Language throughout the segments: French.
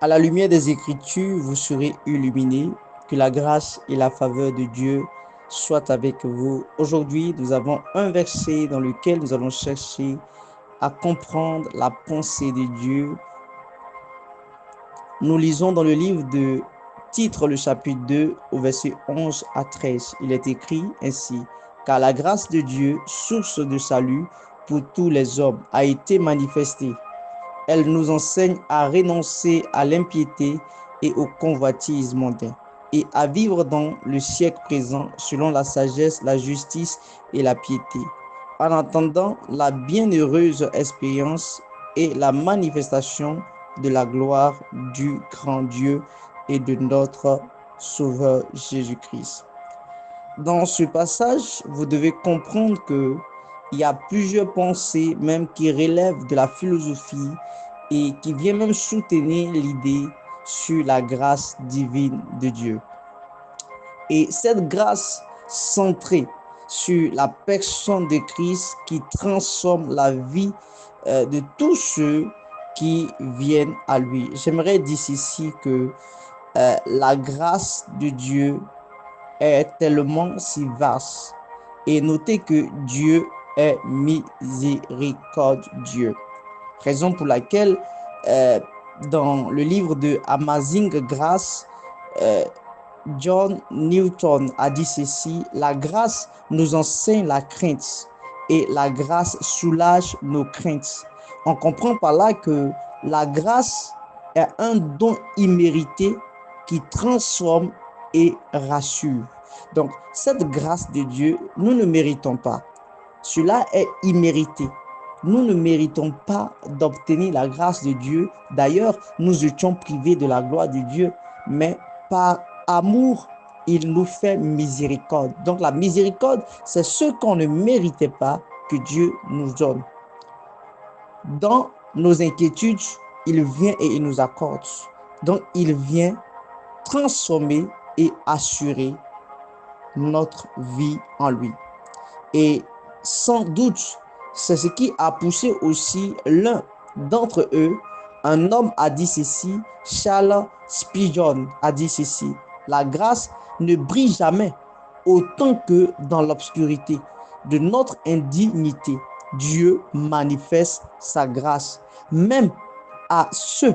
À la lumière des Écritures, vous serez illuminés. Que la grâce et la faveur de Dieu soient avec vous. Aujourd'hui, nous avons un verset dans lequel nous allons chercher à comprendre la pensée de Dieu. Nous lisons dans le livre de Titre, le chapitre 2, au verset 11 à 13. Il est écrit ainsi: Car la grâce de Dieu, source de salut pour tous les hommes, a été manifestée. Elle nous enseigne à renoncer à l'impiété et au convoitise mondain et à vivre dans le siècle présent selon la sagesse, la justice et la piété, en attendant la bienheureuse expérience et la manifestation de la gloire du grand Dieu et de notre Sauveur Jésus-Christ. Dans ce passage, vous devez comprendre que il y a plusieurs pensées même qui relèvent de la philosophie et qui viennent même soutenir l'idée sur la grâce divine de Dieu. Et cette grâce centrée sur la personne de Christ qui transforme la vie de tous ceux qui viennent à lui. J'aimerais dire ici que la grâce de Dieu est tellement si vaste. Et notez que Dieu est miséricordieux. Raison pour laquelle dans le livre de Amazing Grace, John Newton a dit ceci: la grâce nous enseigne la crainte et la grâce soulage nos craintes. On comprend par là que la grâce est un don immérité qui transforme et rassure. Donc, cette grâce de Dieu, nous ne méritons pas. Cela est immérité. Nous ne méritons pas d'obtenir la grâce de Dieu. D'ailleurs, nous étions privés de la gloire de Dieu, mais par amour, il nous fait miséricorde. Donc, la miséricorde, c'est ce qu'on ne méritait pas que Dieu nous donne. Dans nos inquiétudes, il vient et il nous accorde. Donc, il vient transformer et assurer notre vie en lui. Et sans doute, c'est ce qui a poussé aussi l'un d'entre eux. Un homme a dit ceci, Charles Spurgeon a dit ceci: la grâce ne brille jamais autant que dans l'obscurité de notre indignité. Dieu manifeste sa grâce, même à ceux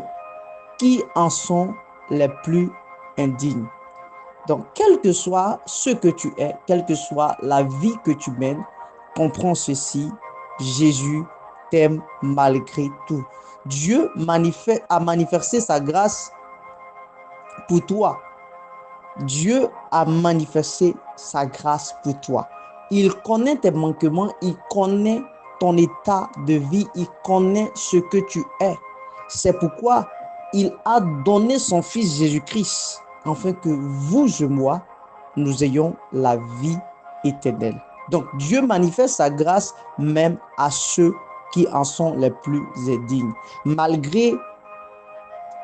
qui en sont les plus indignes. Donc, quel que soit ce que tu es, quelle que soit la vie que tu mènes, comprends ceci: Jésus t'aime malgré tout. Dieu a manifesté sa grâce pour toi. Dieu a manifesté sa grâce pour toi. Il connaît tes manquements, il connaît ton état de vie, il connaît ce que tu es. C'est pourquoi il a donné son Fils Jésus-Christ, afin que vous et moi, nous ayons la vie éternelle. Donc, Dieu manifeste sa grâce même à ceux qui en sont les plus indignes. Malgré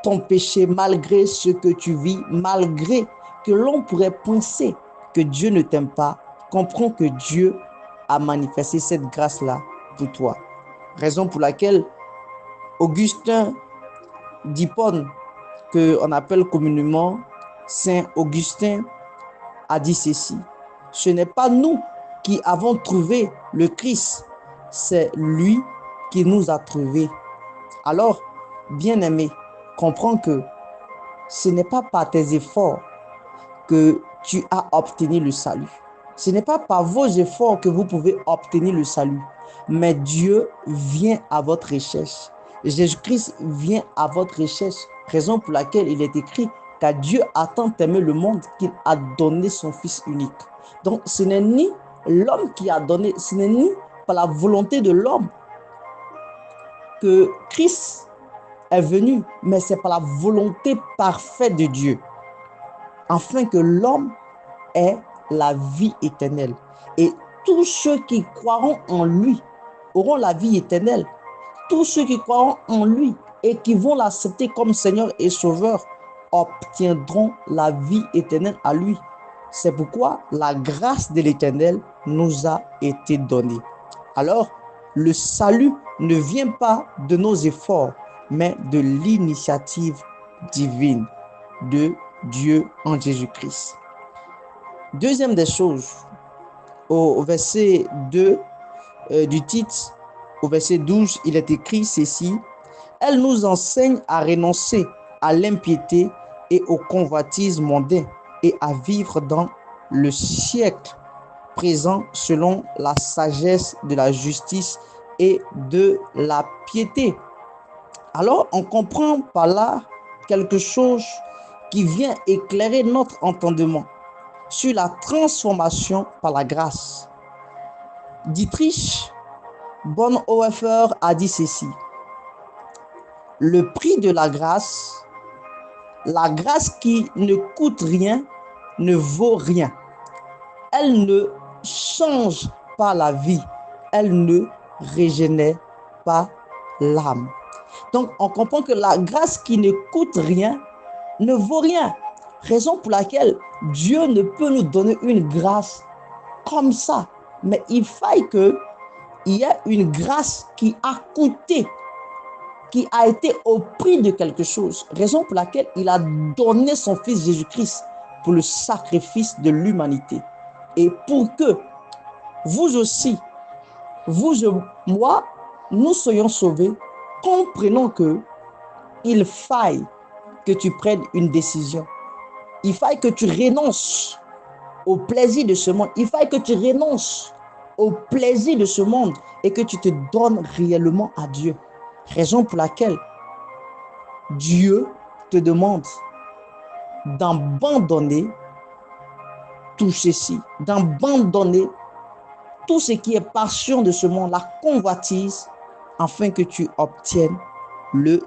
ton péché, malgré ce que tu vis, malgré que l'on pourrait penser que Dieu ne t'aime pas, comprends que Dieu a manifesté cette grâce-là pour toi. Raison pour laquelle Augustin d'Hippone, qu'on appelle communément Saint Augustin, a dit ceci: ce n'est pas nous qui avons trouvé le Christ, c'est lui qui nous a trouvés. Alors, bien-aimé, comprends que ce n'est pas par tes efforts que tu as obtenu le salut. Ce n'est pas par vos efforts que vous pouvez obtenir le salut, mais Dieu vient à votre recherche. Jésus-Christ vient à votre recherche, raison pour laquelle il est écrit: car Dieu a tant aimé le monde qu'il a donné son Fils unique. Donc, ce n'est ni l'homme qui a donné, ce n'est ni par la volonté de l'homme que Christ est venu, mais c'est par la volonté parfaite de Dieu, afin que l'homme ait la vie éternelle. Et tous ceux qui croiront en lui auront la vie éternelle. Tous ceux qui croiront en lui et qui vont l'accepter comme Seigneur et Sauveur obtiendront la vie éternelle à lui. C'est pourquoi la grâce de l'Éternel nous a été donnée. Alors, le salut ne vient pas de nos efforts, mais de l'initiative divine de Dieu en Jésus-Christ. Deuxième des choses, au verset 2 du titre, au verset 12, il est écrit ceci: elle nous enseigne à renoncer à l'impiété et au convoitise mondain et à vivre dans le siècle présent selon la sagesse de la justice et de la piété. Alors, on comprend par là quelque chose qui vient éclairer notre entendement sur la transformation par la grâce. Dietrich Bonhoeffer a dit ceci: le prix de la grâce qui ne coûte rien, ne vaut rien. Elle ne change pas la vie, elle ne régénère pas l'âme. Donc, on comprend que la grâce qui ne coûte rien ne vaut rien. Raison pour laquelle Dieu ne peut nous donner une grâce comme ça. Mais il faille qu'il y ait une grâce qui a coûté, qui a été au prix de quelque chose. Raison pour laquelle il a donné son Fils Jésus-Christ pour le sacrifice de l'humanité. Et pour que vous aussi, vous et moi, nous soyons sauvés, comprenons que il faille que tu prennes une décision. Il faille que tu renonces au plaisir de ce monde. Il faille que tu renonces au plaisir de ce monde et que tu te donnes réellement à Dieu. Raison pour laquelle Dieu te demande d'abandonner tout ceci, d'abandonner tout ce qui est passion de ce monde, la convoitise, afin que tu obtiennes le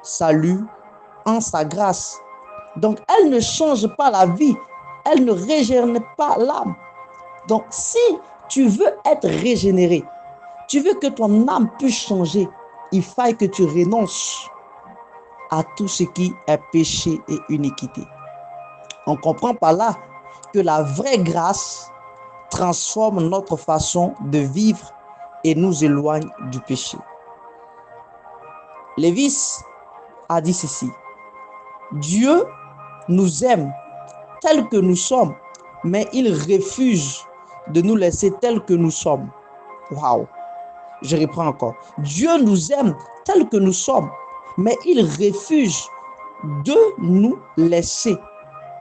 salut en sa grâce. Donc, elle ne change pas la vie, elle ne régénère pas l'âme. Donc, si tu veux être régénéré, tu veux que ton âme puisse changer, il faille que tu renonces à tout ce qui est péché et iniquité. On comprend par là que la vraie grâce transforme notre façon de vivre et nous éloigne du péché. Lévis a dit ceci: Dieu nous aime tels que nous sommes, mais il refuse de nous laisser tels que nous sommes. Waouh! Je reprends encore. Dieu nous aime tels que nous sommes, mais il refuse de nous laisser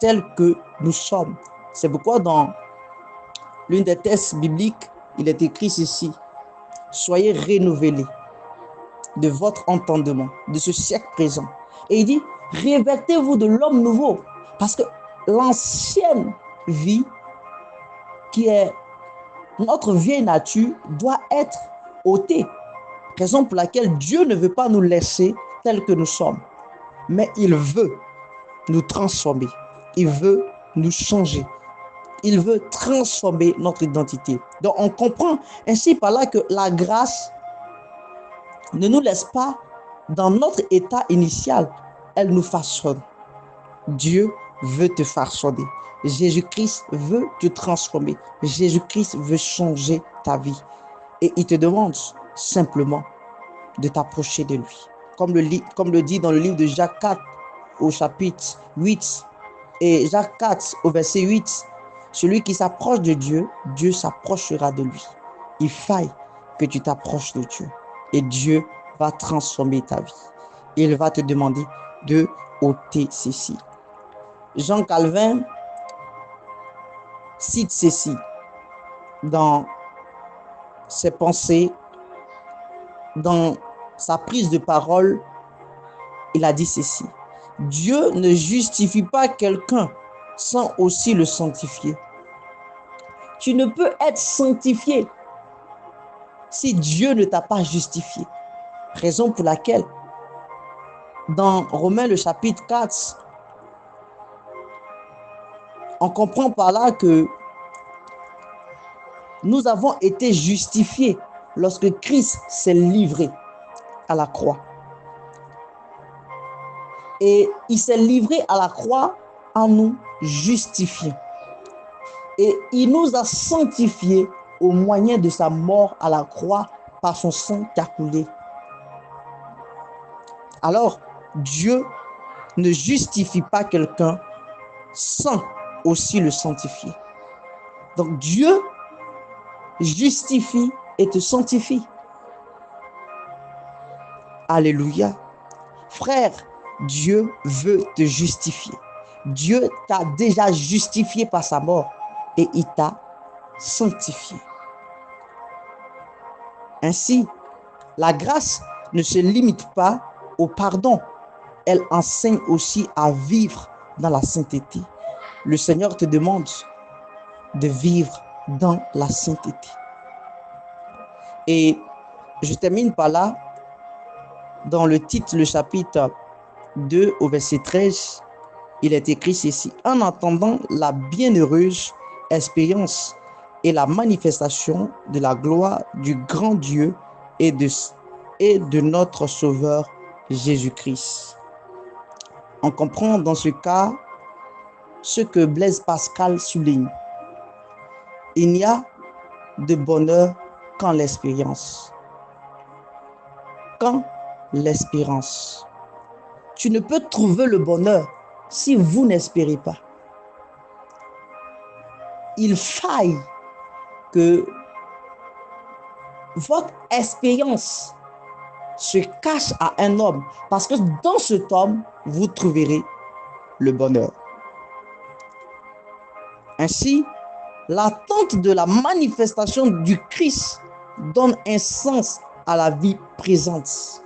tels que nous sommes. C'est pourquoi dans l'une des textes bibliques, il est écrit ceci: soyez renouvelés de votre entendement, de ce siècle présent. Et il dit, revêtez-vous de l'homme nouveau, parce que l'ancienne vie, qui est notre vieille nature, doit être ôtée. Raison pour laquelle Dieu ne veut pas nous laisser tels que nous sommes, mais il veut nous transformer, il veut nous changer, il veut transformer notre identité. Donc on comprend ainsi par là que la grâce ne nous laisse pas dans notre état initial, elle nous façonne. Dieu veut te façonner. Jésus-Christ veut te transformer. Jésus-Christ veut changer ta vie. Et il te demande simplement de t'approcher de lui. Comme le dit dans le livre de Jacques 4 au chapitre 8 et Jacques 4 au verset 8, celui qui s'approche de Dieu, Dieu s'approchera de lui. Il faille que tu t'approches de Dieu et Dieu va transformer ta vie. Il va te demander de ôter ceci. Jean Calvin cite ceci dans ses pensées, dans sa prise de parole. Il a dit ceci: Dieu ne justifie pas quelqu'un sans aussi le sanctifier. Tu ne peux être sanctifié si Dieu ne t'a pas justifié. Raison pour laquelle, dans Romains le chapitre 4, on comprend par là que nous avons été justifiés lorsque Christ s'est livré à la croix. Et il s'est livré à la croix en nous justifiant. Et il nous a sanctifiés au moyen de sa mort à la croix par son sang qui a coulé. Alors, Dieu ne justifie pas quelqu'un sans aussi le sanctifier. Donc Dieu justifie et te sanctifie. Alléluia. Frère, Dieu veut te justifier. Dieu t'a déjà justifié par sa mort et il t'a sanctifié. Ainsi, la grâce ne se limite pas au pardon. Elle enseigne aussi à vivre dans la sainteté. Le Seigneur te demande de vivre dans la sainteté. Et je termine par là. Dans le titre, le chapitre 2 au verset 13, il est écrit ceci. En attendant la bienheureuse expérience et la manifestation de la gloire du grand Dieu et de notre Sauveur Jésus-Christ. On comprend dans ce cas ce que Blaise Pascal souligne. Il n'y a de bonheur qu'en l'expérience. Qu'en l'espérance. Tu ne peux trouver le bonheur si vous n'espérez pas. Il faille que votre expérience se cache à un homme, parce que dans cet homme, vous trouverez le bonheur. Ainsi, l'attente de la manifestation du Christ donne un sens à la vie présente.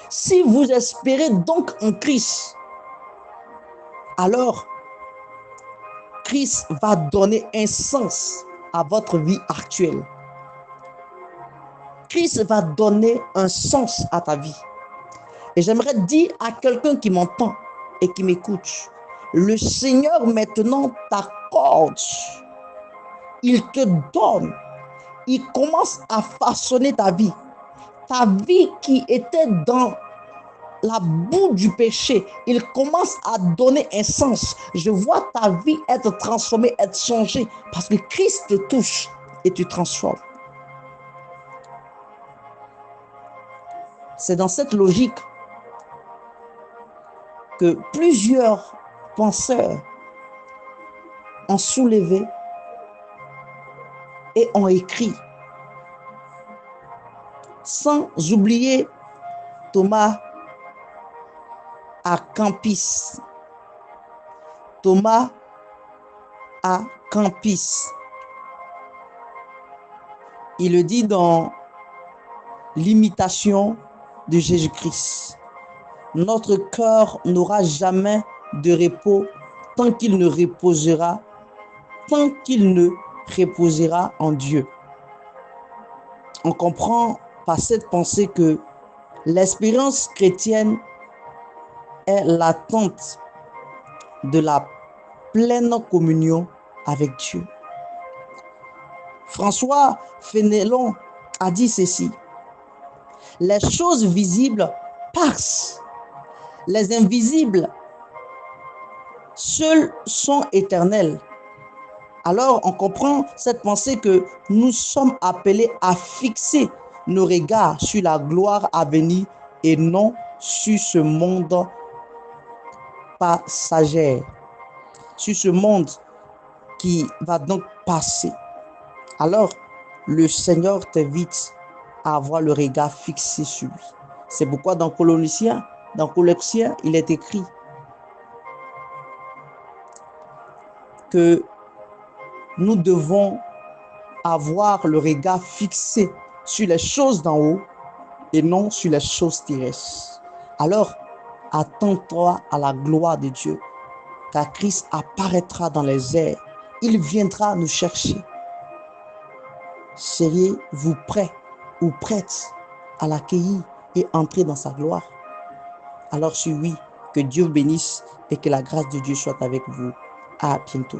Si vous espérez donc en Christ, alors Christ va donner un sens à votre vie actuelle. Christ va donner un sens à ta vie. Et j'aimerais dire à quelqu'un qui m'entend et qui m'écoute, le Seigneur maintenant t'accorde, il te donne, il commence à façonner ta vie. Ta vie qui était dans la boue du péché, il commence à donner un sens. Je vois ta vie être transformée, être changée, parce que Christ te touche et te transforme. C'est dans cette logique que plusieurs penseurs ont soulevé et ont écrit, sans oublier Thomas à Campis. Thomas à Campis. Il le dit dans l'imitation de Jésus-Christ. Notre cœur n'aura jamais de repos tant qu'il ne reposera en Dieu. On comprend par cette pensée que l'expérience chrétienne est l'attente de la pleine communion avec Dieu. François Fénelon a dit ceci: les choses visibles passent, les invisibles seuls sont éternels. Alors on comprend cette pensée que nous sommes appelés à fixer nos regards sur la gloire à venir et non sur ce monde passager, sur ce monde qui va donc passer. Alors, le Seigneur t'invite à avoir le regard fixé sur lui. C'est pourquoi dans Colossiens, il est écrit que nous devons avoir le regard fixé sur les choses d'en haut et non sur les choses terrestres. Alors, attends-toi à la gloire de Dieu, car Christ apparaîtra dans les airs. Il viendra nous chercher. Seriez-vous prêts ou prêtes à l'accueillir et entrer dans sa gloire? Alors si oui, que Dieu bénisse et que la grâce de Dieu soit avec vous. À bientôt.